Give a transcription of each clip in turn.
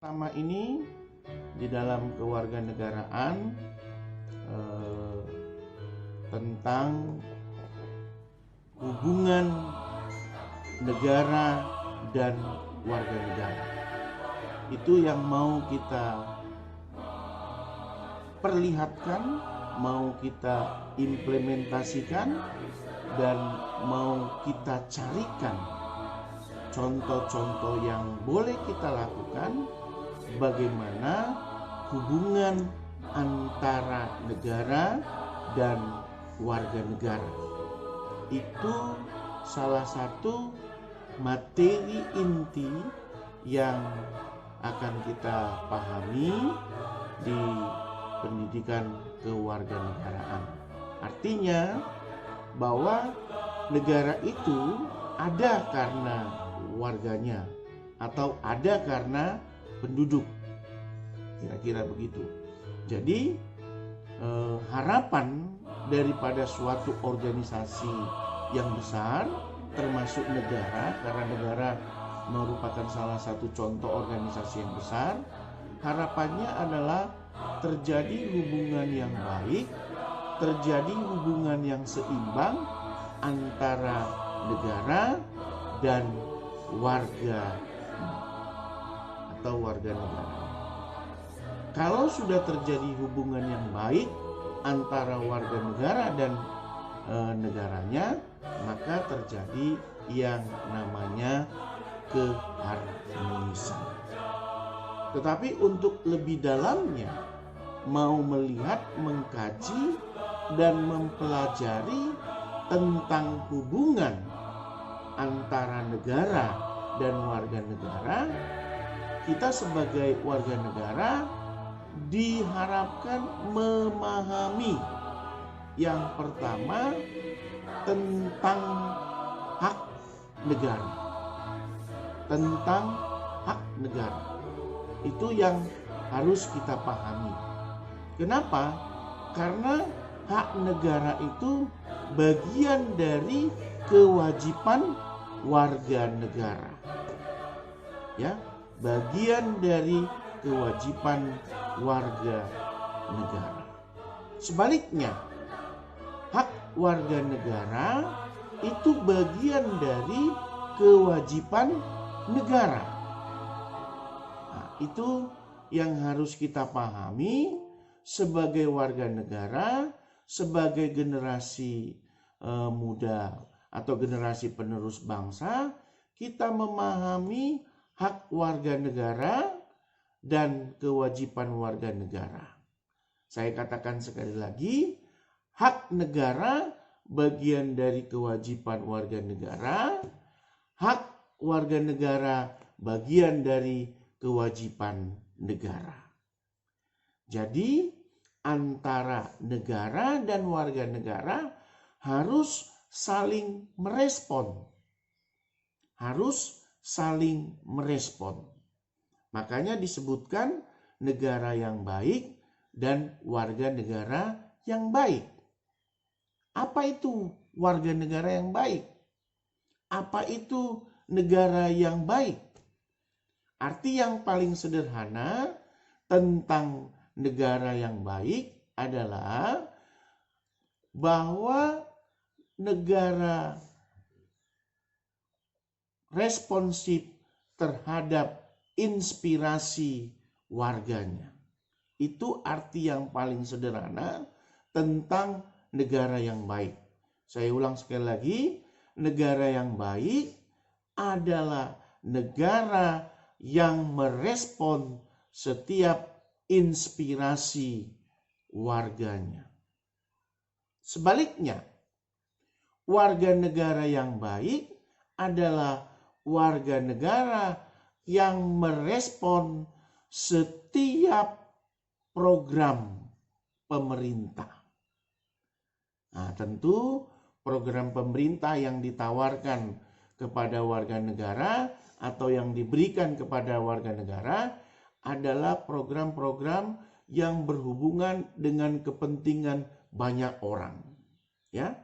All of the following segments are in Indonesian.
Pertama ini di dalam kewarganegaraan tentang hubungan negara dan warga negara. Itu yang mau kita perlihatkan, mau kita implementasikan, dan mau kita carikan contoh-contoh yang boleh kita lakukan bagaimana hubungan antara negara dan warga negara. Itu salah satu materi inti yang akan kita pahami di pendidikan kewarganegaraan. Artinya bahwa negara itu ada karena warganya atau ada karena penduduk, kira-kira begitu. Jadi harapan daripada suatu organisasi yang besar, termasuk negara, karena negara merupakan salah satu contoh organisasi yang besar, harapannya adalah terjadi hubungan yang baik, terjadi hubungan yang seimbang antara negara dan warga atau warga negara. Kalau sudah terjadi hubungan yang baik antara warga negara dan negaranya, maka terjadi yang namanya keharmonisan. Tetapi untuk lebih dalamnya, mau melihat, mengkaji, dan mempelajari tentang hubungan antara negara dan warga negara, kita sebagai warga negara diharapkan memahami yang pertama tentang hak negara. Tentang hak negara. Itu yang harus kita pahami. Kenapa? Karena hak negara itu bagian dari kewajiban warga negara. Ya, bagian dari kewajiban warga negara. Sebaliknya, hak warga negara itu bagian dari kewajiban negara. Nah, itu yang harus kita pahami sebagai warga negara, sebagai generasi muda atau generasi penerus bangsa. Kita memahami hak warga negara dan kewajiban warga negara. Saya katakan sekali lagi, hak negara bagian dari kewajiban warga negara, hak warga negara bagian dari kewajiban negara. Jadi antara negara dan warga negara harus saling merespon. Harus saling merespon. Makanya disebutkan negara yang baik dan warga negara yang baik. Apa itu warga negara yang baik? Apa itu negara yang baik? Arti yang paling sederhana tentang negara yang baik adalah bahwa negara responsif terhadap inspirasi warganya. Itu arti yang paling sederhana tentang negara yang baik. Saya ulang sekali lagi, negara yang baik adalah negara yang merespon setiap inspirasi warganya. Sebaliknya, warga negara yang baik adalah warga negara yang merespon setiap program pemerintah. Nah, tentu program pemerintah yang ditawarkan kepada warga negara atau yang diberikan kepada warga negara adalah program-program yang berhubungan dengan kepentingan banyak orang. Ya,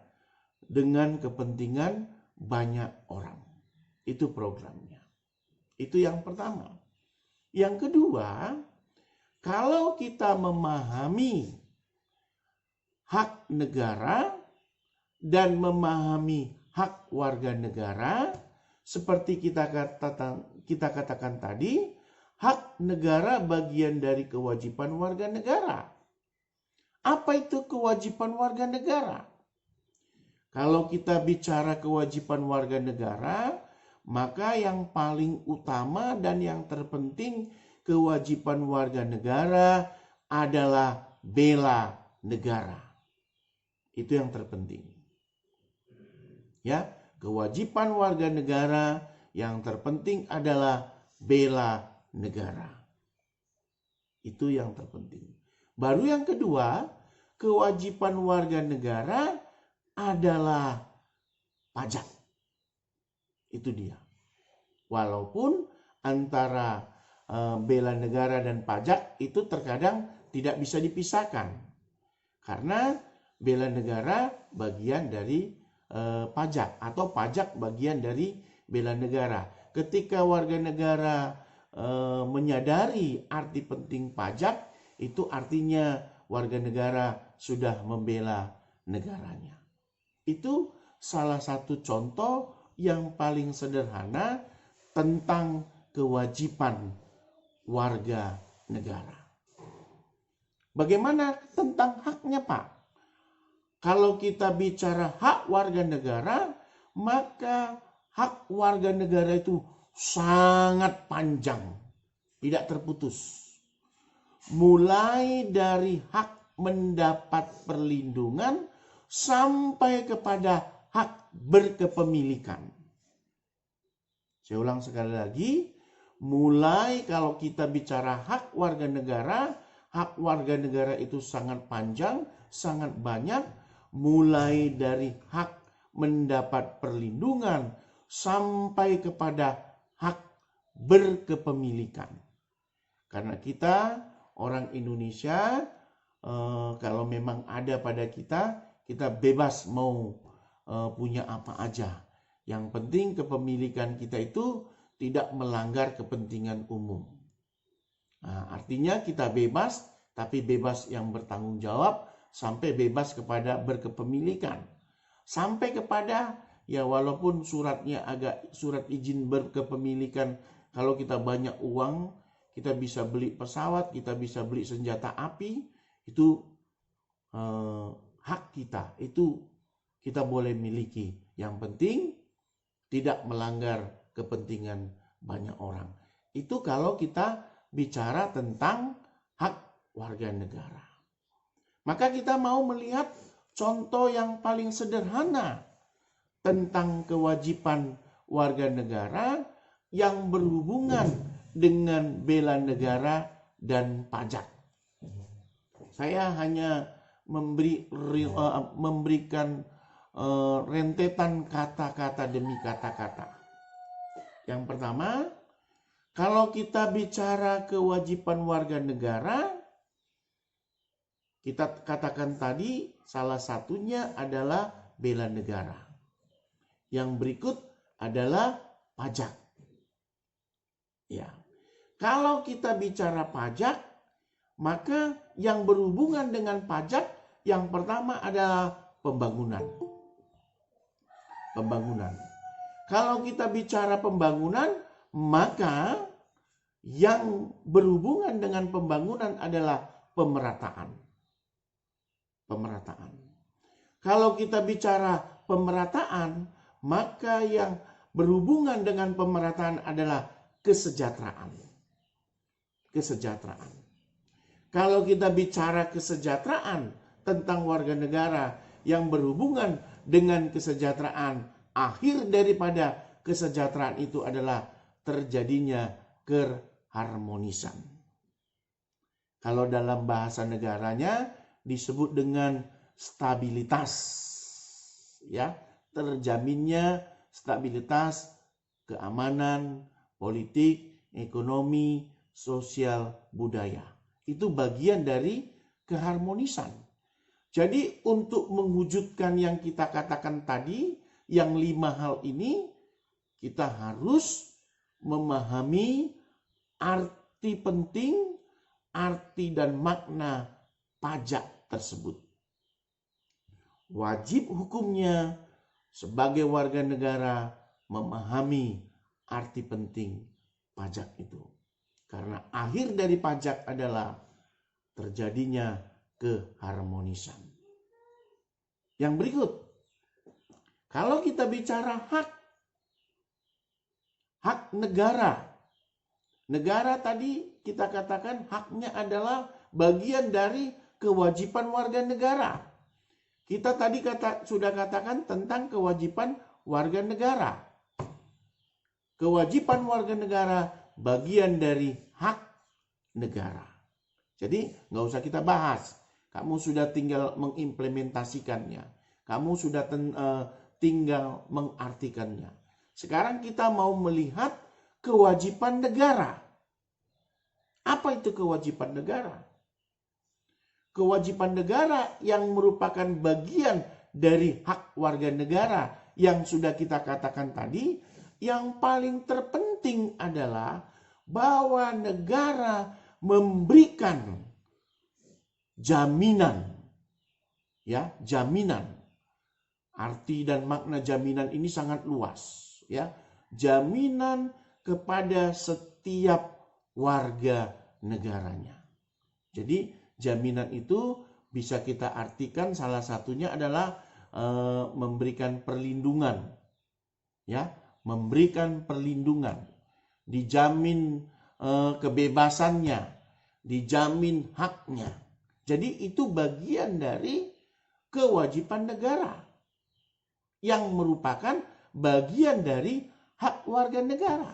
dengan kepentingan banyak orang. Itu programnya. Itu yang pertama. Yang kedua, kalau kita memahami hak negara dan memahami hak warga negara, seperti kita katakan tadi, hak negara bagian dari kewajiban warga negara. Apa itu kewajiban warga negara? Kalau kita bicara kewajiban warga negara, maka yang paling utama dan yang terpenting kewajiban warga negara adalah bela negara. Itu yang terpenting. Ya, kewajiban warga negara yang terpenting adalah bela negara. Itu yang terpenting. Baru yang kedua, kewajiban warga negara adalah pajak. Itu dia. Walaupun antara bela negara dan pajak itu terkadang tidak bisa dipisahkan. Karena bela negara bagian dari pajak atau pajak bagian dari bela negara. Ketika warga negara menyadari arti penting pajak, itu artinya warga negara sudah membela negaranya. Itu salah satu contoh yang paling sederhana tentang kewajiban warga negara. Bagaimana tentang haknya, Pak? Kalau kita bicara hak warga negara, maka hak warga negara itu sangat panjang, tidak terputus. Mulai dari hak mendapat perlindungan sampai kepada hak berkepemilikan. Saya ulang sekali lagi, mulai kalau kita bicara hak warga negara itu sangat panjang, sangat banyak, mulai dari hak mendapat perlindungan sampai kepada hak berkepemilikan. Karena kita orang Indonesia, kalau memang ada pada kita bebas mau punya apa aja. Yang penting kepemilikan kita itu tidak melanggar kepentingan umum. Nah, artinya kita bebas, tapi bebas yang bertanggung jawab, sampai bebas kepada berkepemilikan. Sampai kepada, ya walaupun surat izin berkepemilikan, kalau kita banyak uang, kita bisa beli pesawat, kita bisa beli senjata api, itu hak kita, itu kita boleh miliki. Yang penting tidak melanggar kepentingan banyak orang. Itu kalau kita bicara tentang hak warga negara. Maka kita mau melihat contoh yang paling sederhana tentang kewajiban warga negara yang berhubungan dengan bela negara dan pajak. Saya hanya memberikan rentetan kata-kata demi kata-kata. Yang pertama, kalau kita bicara kewajiban warga negara, kita katakan tadi salah satunya adalah bela negara. Yang berikut adalah pajak. Ya. Kalau kita bicara pajak, maka yang berhubungan dengan pajak yang pertama adalah pembangunan. Kalau kita bicara pembangunan, maka yang berhubungan dengan pembangunan adalah pemerataan. Kalau kita bicara pemerataan, maka yang berhubungan dengan pemerataan adalah kesejahteraan. Kalau kita bicara kesejahteraan tentang warga negara, yang berhubungan dengan kesejahteraan, akhir daripada kesejahteraan itu adalah terjadinya keharmonisan. Kalau dalam bahasa negaranya disebut dengan stabilitas. Ya, terjaminnya stabilitas, keamanan, politik, ekonomi, sosial, budaya. Itu bagian dari keharmonisan. Jadi untuk mewujudkan yang kita katakan tadi, yang 5 hal ini, kita harus memahami arti penting, arti dan makna pajak tersebut. Wajib hukumnya sebagai warga negara memahami arti penting pajak itu. Karena akhir dari pajak adalah terjadinya keharmonisan. Yang berikut, kalau kita bicara hak negara. Negara tadi kita katakan haknya adalah bagian dari kewajiban warga negara. Kita tadi sudah katakan tentang kewajiban warga negara. Kewajiban warga negara bagian dari hak negara. Jadi nggak usah kita bahas. Kamu sudah tinggal mengimplementasikannya. Kamu sudah tinggal mengartikannya. Sekarang kita mau melihat kewajiban negara. Apa itu kewajiban negara? Kewajiban negara yang merupakan bagian dari hak warga negara yang sudah kita katakan tadi, yang paling terpenting adalah bahwa negara memberikan jaminan. Ya, jaminan. Arti dan makna jaminan ini sangat luas, ya. Jaminan kepada setiap warga negaranya. Jadi jaminan itu bisa kita artikan salah satunya adalah memberikan perlindungan, ya, memberikan perlindungan, dijamin kebebasannya, dijamin haknya. Jadi itu bagian dari kewajiban negara yang merupakan bagian dari hak warga negara.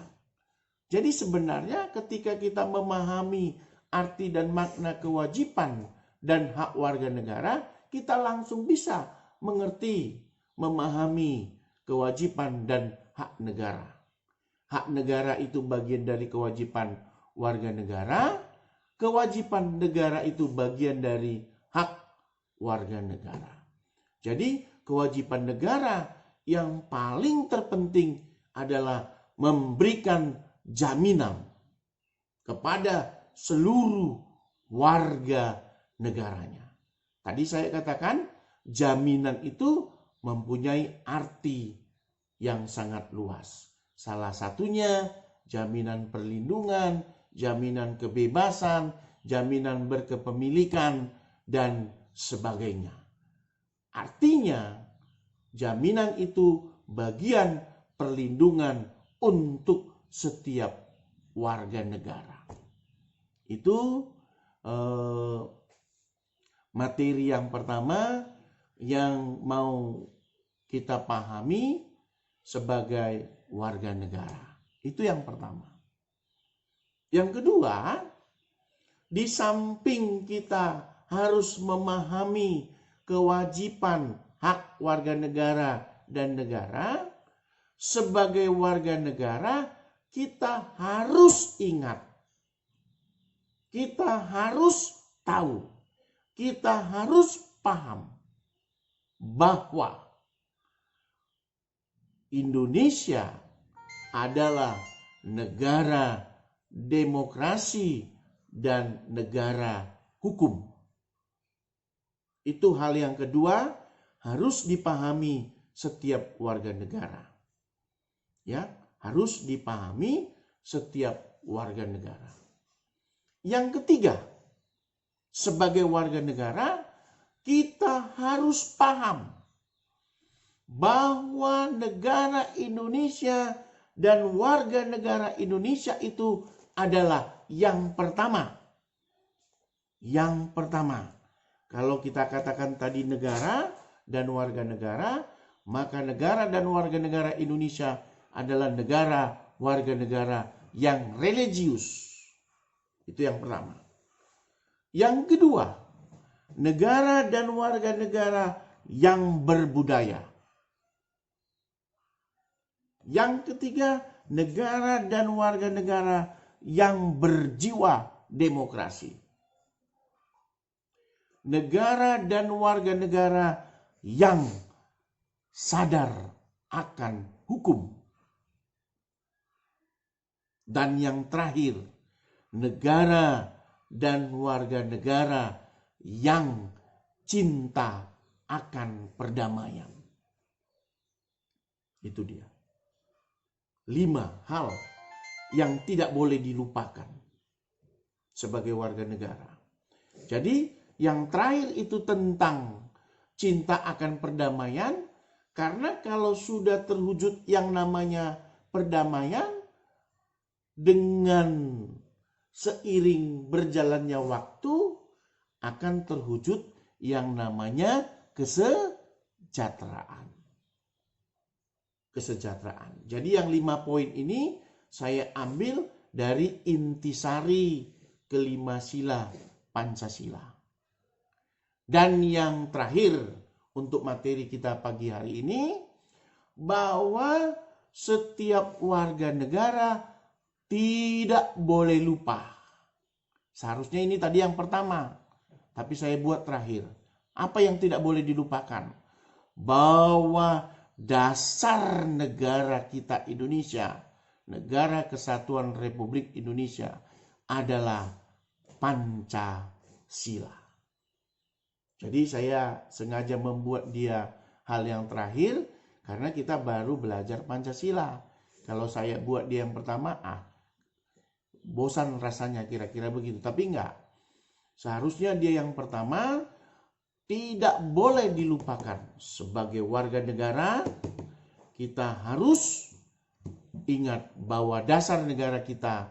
Jadi sebenarnya ketika kita memahami arti dan makna kewajiban dan hak warga negara, kita langsung bisa mengerti, memahami kewajiban dan hak negara. Hak negara itu bagian dari kewajiban warga negara, kewajiban negara itu bagian dari hak warga negara. Jadi kewajiban negara yang paling terpenting adalah memberikan jaminan kepada seluruh warga negaranya. Tadi saya katakan jaminan itu mempunyai arti yang sangat luas. Salah satunya jaminan perlindungan, jaminan kebebasan, jaminan berkepemilikan, dan sebagainya. Artinya jaminan itu bagian perlindungan untuk setiap warga negara. Itu materi yang pertama yang mau kita pahami sebagai warga negara. Itu yang pertama. Yang kedua, di samping kita harus memahami kewajiban hak warga negara dan negara, sebagai warga negara kita harus ingat, kita harus tahu, kita harus paham bahwa Indonesia adalah negara demokrasi dan negara hukum. Itu hal yang kedua harus dipahami setiap warga negara. Ya, harus dipahami setiap warga negara. Yang ketiga, sebagai warga negara kita harus paham bahwa negara Indonesia dan warga negara Indonesia itu adalah yang pertama. Yang pertama, kalau kita katakan tadi negara dan warga negara, maka negara dan warga negara Indonesia adalah negara warga negara yang religius. Itu yang pertama. Yang kedua, negara dan warga negara yang berbudaya. Yang ketiga, negara dan warga negara yang berjiwa demokrasi. Negara dan warga negara yang sadar akan hukum. Dan yang terakhir, negara dan warga negara yang cinta akan perdamaian. Itu dia. 5 hal yang tidak boleh dilupakan sebagai warga negara. Jadi yang terakhir itu tentang cinta akan perdamaian, karena kalau sudah terwujud yang namanya perdamaian, dengan seiring berjalannya waktu akan terwujud yang namanya kesejahteraan. Jadi yang 5 poin ini saya ambil dari intisari kelima sila Pancasila. Dan yang terakhir untuk materi kita pagi hari ini, bahwa setiap warga negara tidak boleh lupa. Seharusnya ini tadi yang pertama, tapi saya buat terakhir. Apa yang tidak boleh dilupakan? Bahwa dasar negara kita Indonesia, Negara Kesatuan Republik Indonesia, adalah Pancasila. Jadi saya sengaja membuat dia hal yang terakhir karena kita baru belajar Pancasila. Kalau saya buat dia yang pertama, bosan rasanya kira-kira begitu. Tapi enggak. Seharusnya dia yang pertama tidak boleh dilupakan. Sebagai warga negara, kita harus ingat bahwa dasar negara kita